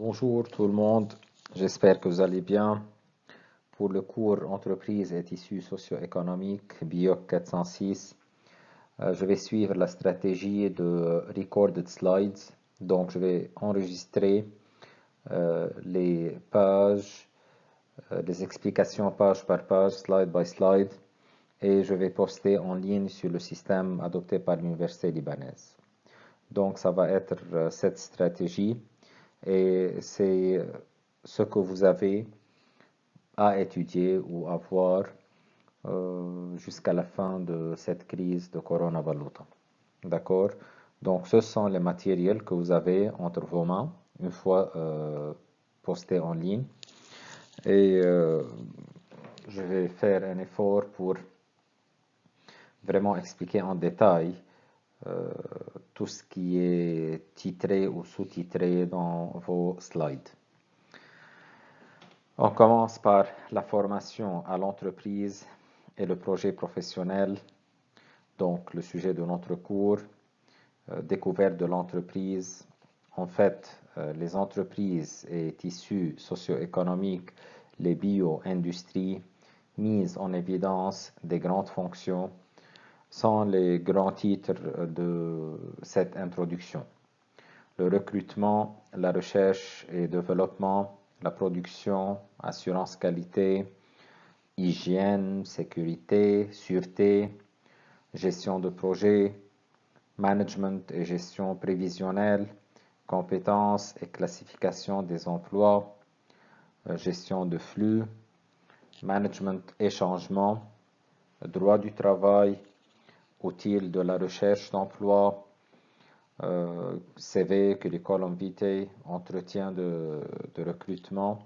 Bonjour tout le monde, j'espère que vous allez bien. Pour le cours Entreprise et tissus socio-économiques, BIOC 406, je vais suivre la stratégie de Recorded Slides. Donc je vais enregistrer les pages, les explications page par page, slide by slide, et je vais poster en ligne sur le système adopté par l'Université libanaise. Donc ça va être cette stratégie. Et c'est ce que vous avez à étudier ou à voir jusqu'à la fin de cette crise de coronavirus. D'accord? Donc, ce sont les matériels que vous avez entre vos mains une fois postés en ligne. Et je vais faire un effort pour vraiment expliquer en détail tout ce qui est titré ou sous-titré dans vos slides. On commence par la formation à l'entreprise et le projet professionnel. Donc, le sujet de notre cours, découverte de l'entreprise. En fait, les entreprises et tissus socio-économiques, les bio-industries, mise en évidence des grandes fonctions, sont les grands titres de cette introduction. Le recrutement, la recherche et développement, la production, assurance qualité, hygiène, sécurité, sûreté, gestion de projet, management et gestion prévisionnelle, compétences et classification des emplois, gestion de flux, management et changement, droit du travail, outils de la recherche d'emploi, CV, curriculum vitae, entretien de recrutement,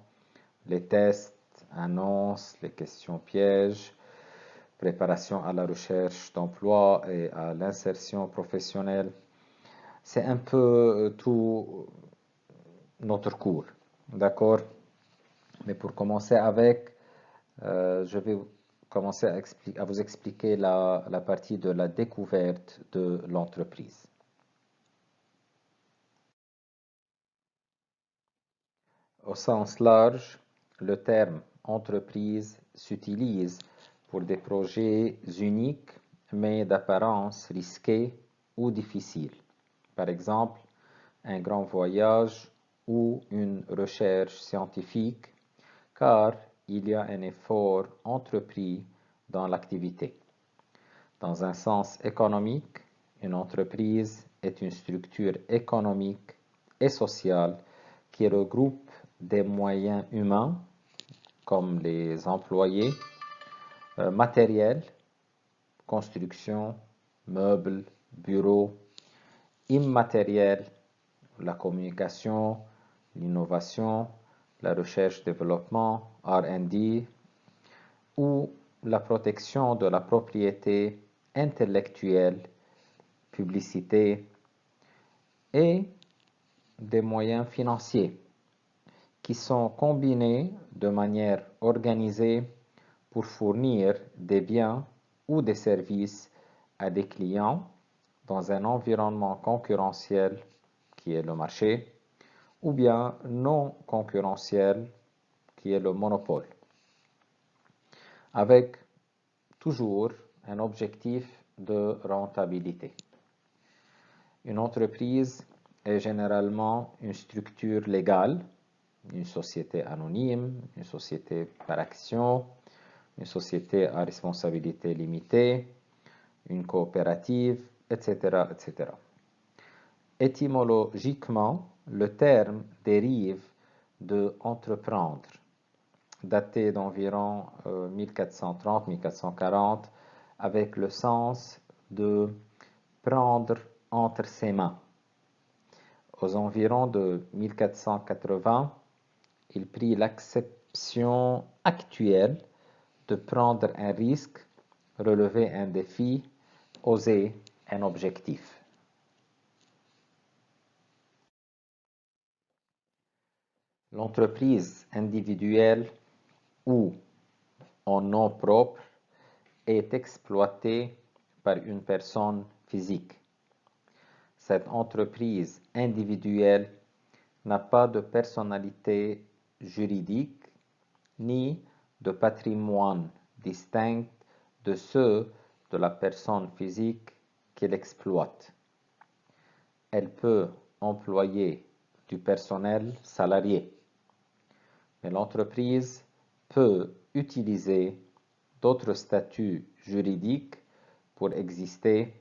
les tests, annonces, les questions pièges, préparation à la recherche d'emploi et à l'insertion professionnelle. C'est un peu tout notre cours, d'accord? Mais pour commencer avec, je vais commencer à vous expliquer la partie de la découverte de l'entreprise. Au sens large, le terme entreprise s'utilise pour des projets uniques mais d'apparence risqués ou difficiles. Par exemple, un grand voyage ou une recherche scientifique, car il y a un effort entrepris dans l'activité. Dans un sens économique, une entreprise est une structure économique et sociale qui regroupe des moyens humains, comme les employés, matériels, construction, meubles, bureaux, immatériels, la communication, l'innovation, la recherche-développement, R&D, ou la protection de la propriété intellectuelle, publicité, et des moyens financiers qui sont combinés de manière organisée pour fournir des biens ou des services à des clients dans un environnement concurrentiel qui est le marché, ou bien non concurrentiel qui est le monopole, avec toujours un objectif de rentabilité. Une entreprise est généralement une structure légale, une société anonyme, une société par action, une société à responsabilité limitée, une coopérative, etc., etc. Étymologiquement, le terme dérive de entreprendre, daté d'environ 1430-1440, avec le sens de prendre entre ses mains. Aux environs de 1480, il prit l'acception actuelle de prendre un risque, relever un défi, oser un objectif. L'entreprise individuelle ou en nom propre est exploitée par une personne physique. Cette entreprise individuelle n'a pas de personnalité juridique ni de patrimoine distinct de ceux de la personne physique qu'il exploite. Elle peut employer du personnel salarié, mais l'entreprise peut utiliser d'autres statuts juridiques pour exister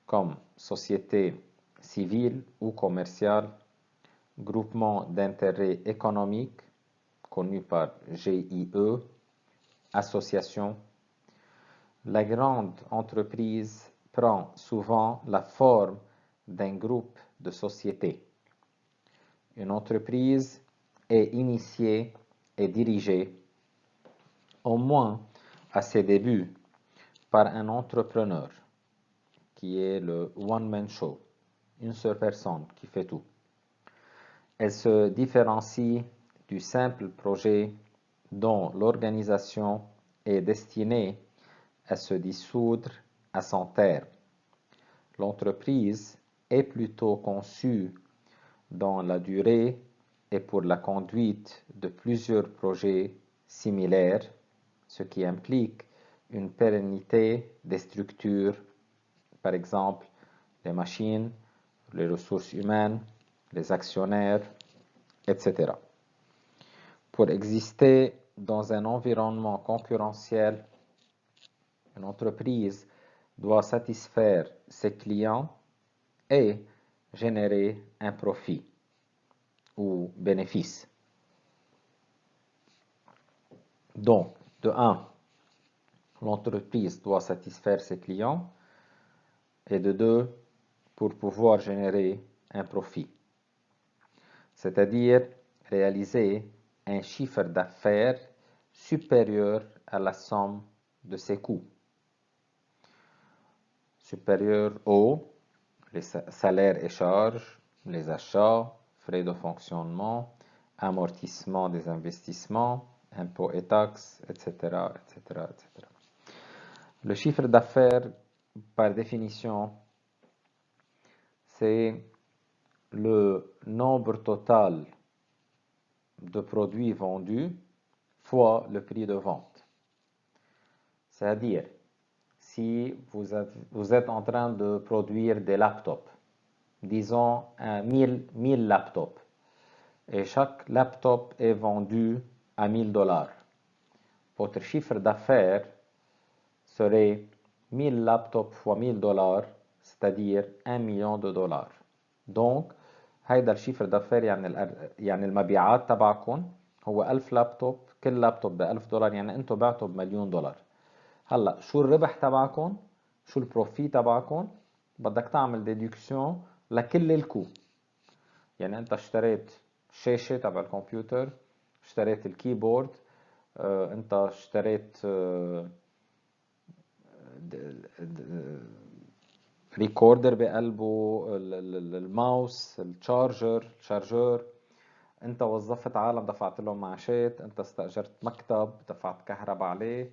comme société civile ou commerciale, groupement d'intérêt économique, connu par GIE, association. La grande entreprise prend souvent la forme d'un groupe de sociétés. Une entreprise est initiée et dirigée, au moins à ses débuts, par un entrepreneur qui est le one-man show, une seule personne qui fait tout. Elle se différencie du simple projet dont l'organisation est destinée à se dissoudre à son terme. L'entreprise est plutôt conçue dans la durée et pour la conduite de plusieurs projets similaires, ce qui implique une pérennité des structures, par exemple les machines, les ressources humaines, les actionnaires, etc. Pour exister dans un environnement concurrentiel, une entreprise doit satisfaire ses clients et générer un profit ou bénéfice. Donc, de 1, l'entreprise doit satisfaire ses clients et de 2, pour pouvoir générer un profit, c'est-à-dire réaliser un chiffre d'affaires supérieur à la somme de ses coûts, supérieur aux les salaires et charges, les achats, frais de fonctionnement, amortissement des investissements, impôts et taxes, etc., etc., etc. Le chiffre d'affaires, par définition, c'est le nombre total de produits vendus fois le prix de vente. C'est-à-dire, si vous êtes en train de produire des laptops, disons 1000 laptops, et chaque laptop est vendu à 1000 $. Votre chiffre d'affaires serait 1000 laptops fois 1000 $, c'est-à-dire 1 million de dollars. Donc, هيدا الشيفر دافير يعني المبيعات تبعكم هو 1000 لابتوب، كل لابتوب ب 1000 $، يعني انتم بعتوا بمليون دولار. هلا شو الربح تبعكم؟ شو البروفي تبعكم؟ بدك تعمل ديدكسيون لكل الكو. يعني انت اشتريت شاشة تبع الكمبيوتر، اشتريت الكيبورد، انت اشتريت ريكوردر بقلبه، الماوس، الشارجر، انت وظفت عالم دفعت لهم معاشات، انت استأجرت مكتب دفعت كهرباء عليه،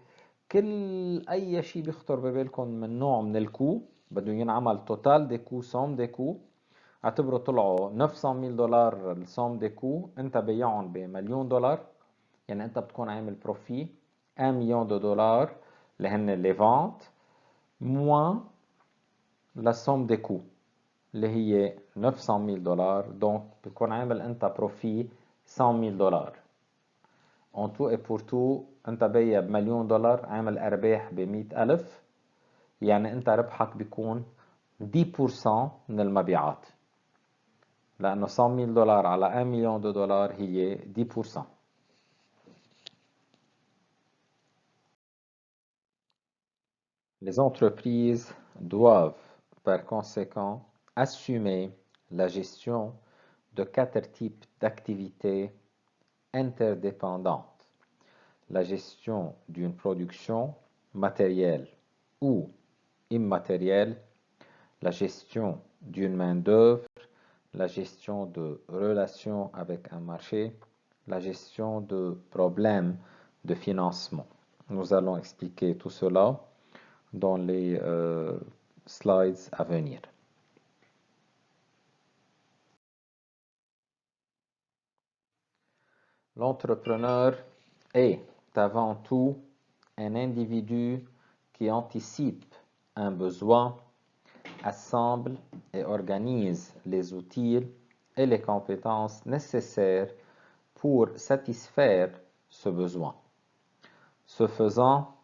كل اي شيء بيخطر ببالكم من نوع من الكو بده ينعمل توتال دي كو سوم دي كو. اعتبروا طلعوا 900,000 $، السوم دي كو انت بيعهم بمليون دولار، يعني انت بتكون عامل بروفي 1 مليون دولار اللي هن لي فونت موان لا سوم دي كو اللي هي 900,000 $. دونك بتكون عامل انت بروفي 100,000 $. en tout et pour tout انت بايع بمليون دولار، عامل ارباح ب100,000، يعني انت ربحك بيكون 10% من المبيعات، لانه 100,000 $ على 1 مليون دولار هي 10%. Les entreprises doivent par conséquent assumer la gestion de 4 types d'activités interdépendantes: la gestion d'une production matérielle ou immatérielle, la gestion d'une main-d'œuvre, la gestion de relations avec un marché, la gestion de problèmes de financement. Nous allons expliquer tout cela dans les slides à venir. L'entrepreneur est avant tout un individu qui anticipe un besoin, assemble et organise les outils et les compétences nécessaires pour satisfaire ce besoin. Ce faisant,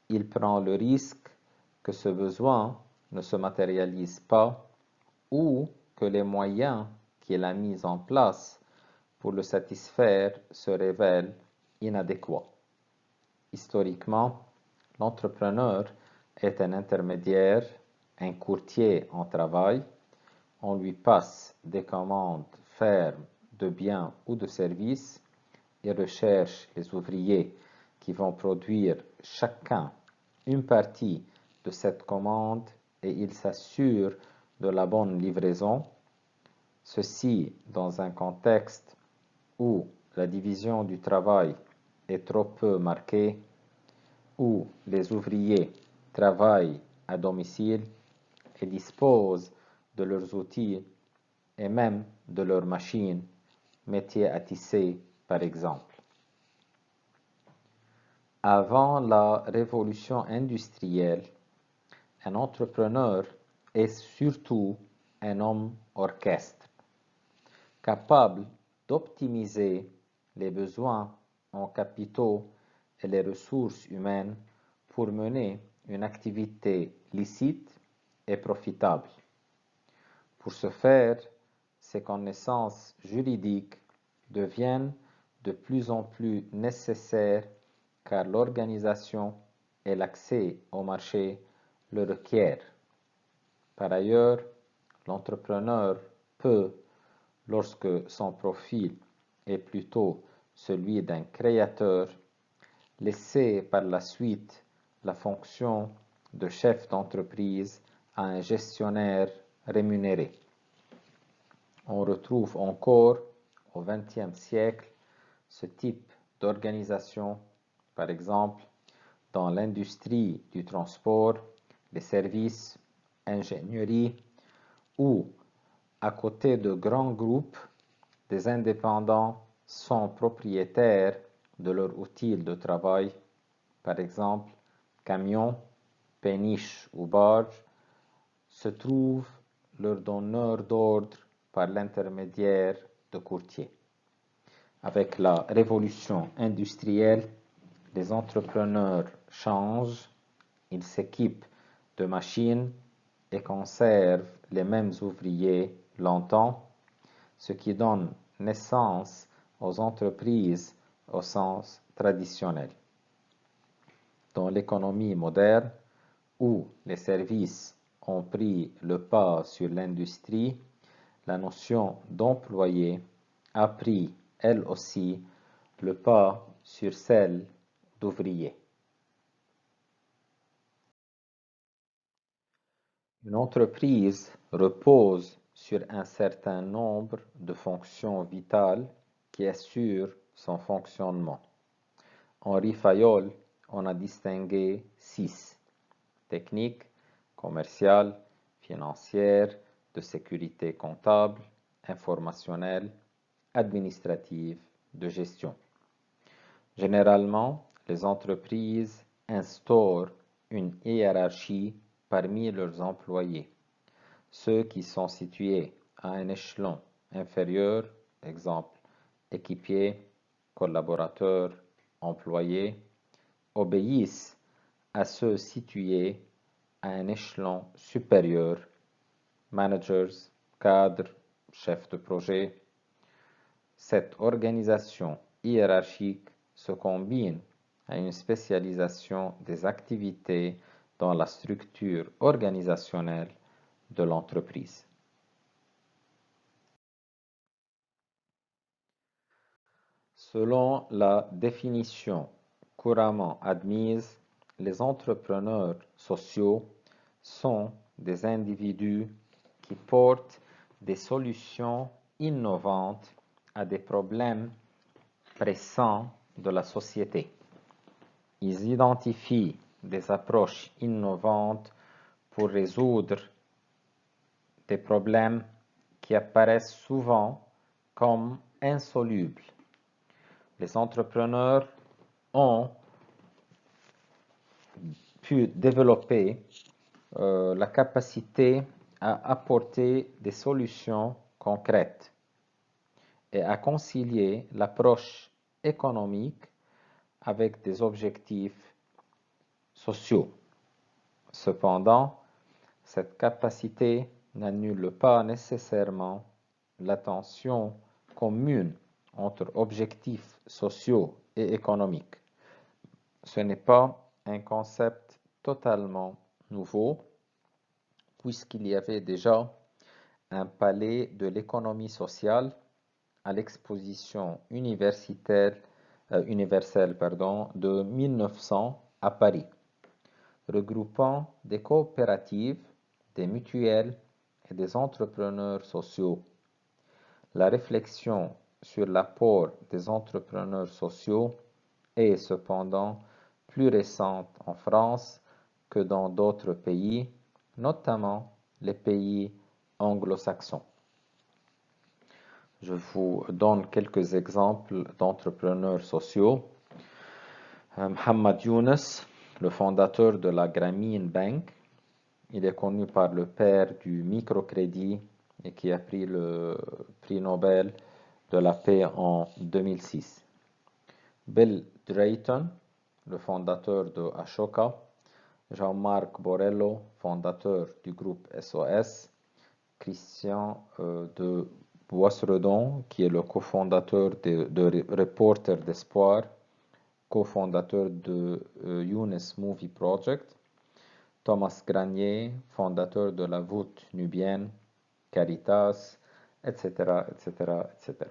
il prend le risque que ce besoin ne se matérialise pas ou que les moyens qu'il a mis en place pour le satisfaire se révèlent inadéquats. Historiquement, l'entrepreneur est un intermédiaire, un courtier en travail. On lui passe des commandes fermes de biens ou de services. Il recherche les ouvriers qui vont produire chacun une partie de cette commande et il s'assure de la bonne livraison. Ceci dans un contexte où la division du travail est trop peu marquée, où les ouvriers travaillent à domicile et disposent de leurs outils et même de leurs machines, métier à tisser par exemple. Avant la révolution industrielle, un entrepreneur est surtout un homme orchestre, capable d'optimiser les besoins en capitaux et les ressources humaines pour mener une activité licite et profitable. Pour ce faire, ses connaissances juridiques deviennent de plus en plus nécessaires car l'organisation et l'accès au marché le requièrent. Par ailleurs, l'entrepreneur peut, lorsque son profil est plutôt celui d'un créateur, laisser par la suite la fonction de chef d'entreprise à un gestionnaire rémunéré. On retrouve encore au XXe siècle ce type d'organisation, par exemple, dans l'industrie du transport, les services, ingénierie, où, à côté de grands groupes, des indépendants sont propriétaires de leurs outils de travail, par exemple, camions, péniches ou barges, se trouvent leur donneur d'ordre par l'intermédiaire de courtiers. Avec la révolution industrielle, les entrepreneurs changent, ils s'équipent de machines et conservent les mêmes ouvriers longtemps, ce qui donne naissance aux entreprises au sens traditionnel. Dans l'économie moderne, où les services ont pris le pas sur l'industrie, la notion d'employé a pris, elle aussi, le pas sur celle d'ouvrier. Une entreprise repose sur un certain nombre de fonctions vitales qui assurent son fonctionnement. Henri Fayol en a distingué 6: technique, commerciale, financière, de sécurité comptable, informationnelle, administrative, de gestion. Généralement, les entreprises instaurent une hiérarchie parmi leurs employés. Ceux qui sont situés à un échelon inférieur, exemple équipier, collaborateur, employé, obéissent à ceux situés à un échelon supérieur, managers, cadres, chefs de projet. Cette organisation hiérarchique se combine à une spécialisation des activités dans la structure organisationnelle de l'entreprise. Selon la définition couramment admise, les entrepreneurs sociaux sont des individus qui portent des solutions innovantes à des problèmes pressants de la société. Ils identifient des approches innovantes pour résoudre des problèmes qui apparaissent souvent comme insolubles. Les entrepreneurs ont pu développer la capacité à apporter des solutions concrètes et à concilier l'approche économique avec des objectifs sociaux. Cependant, cette capacité n'annule pas nécessairement l'attention commune entre objectifs sociaux et économiques. Ce n'est pas un concept totalement nouveau, puisqu'il y avait déjà un palais de l'économie sociale à l'exposition universelle de 1900 à Paris, regroupant des coopératives, des mutuelles et des entrepreneurs sociaux. La réflexion sur l'apport des entrepreneurs sociaux est cependant plus récente en France que dans d'autres pays, notamment les pays anglo-saxons. Je vous donne quelques exemples d'entrepreneurs sociaux. Mohamed Younes, le fondateur de la Grameen Bank, il est connu par le père du microcrédit et qui a pris le prix Nobel de la paix en 2006. Bill Drayton, le fondateur de Ashoka. Jean-Marc Borrello, fondateur du groupe SOS. Christian de Boisredon, qui est le cofondateur de Reporters d'Espoir, cofondateur de Younes Movie Project. Thomas Granier, fondateur de la voûte nubienne, Caritas, etc., etc., etc.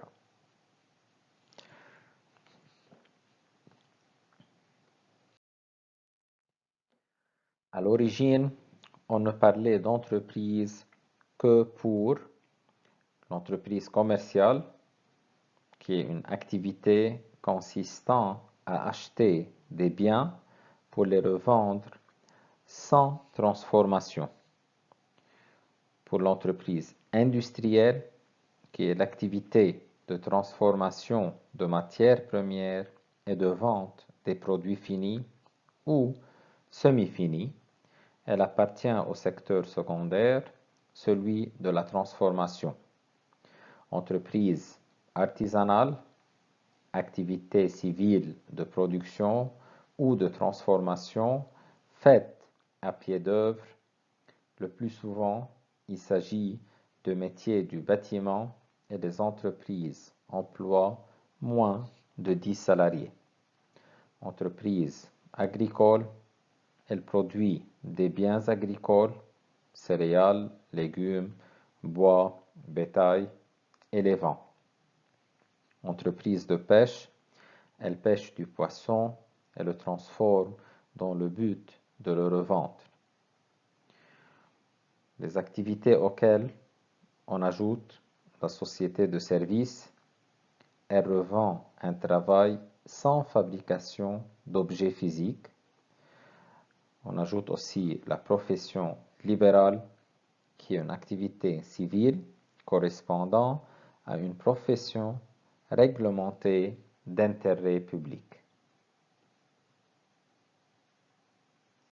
À l'origine, on ne parlait d'entreprise que pour l'entreprise commerciale, qui est une activité consistant à acheter des biens pour les revendre sans transformation. Pour l'entreprise industrielle, qui est l'activité de transformation de matières premières et de vente des produits finis ou semi-finis, elle appartient au secteur secondaire, celui de la transformation. Entreprise artisanale, activité civile de production ou de transformation faite à pied d'œuvre. Le plus souvent, il s'agit de métiers du bâtiment et des entreprises emploient moins de 10 salariés. Entreprise agricole, elle produit des biens agricoles, céréales, légumes, bois, bétail et les vend. Entreprise de pêche, elle pêche du poisson et le transforme dans le but de le revendre. Les activités auxquelles on ajoute la société de service, elle revend un travail sans fabrication d'objets physiques. On ajoute aussi la profession libérale, qui est une activité civile correspondant à une profession réglementée d'intérêt public.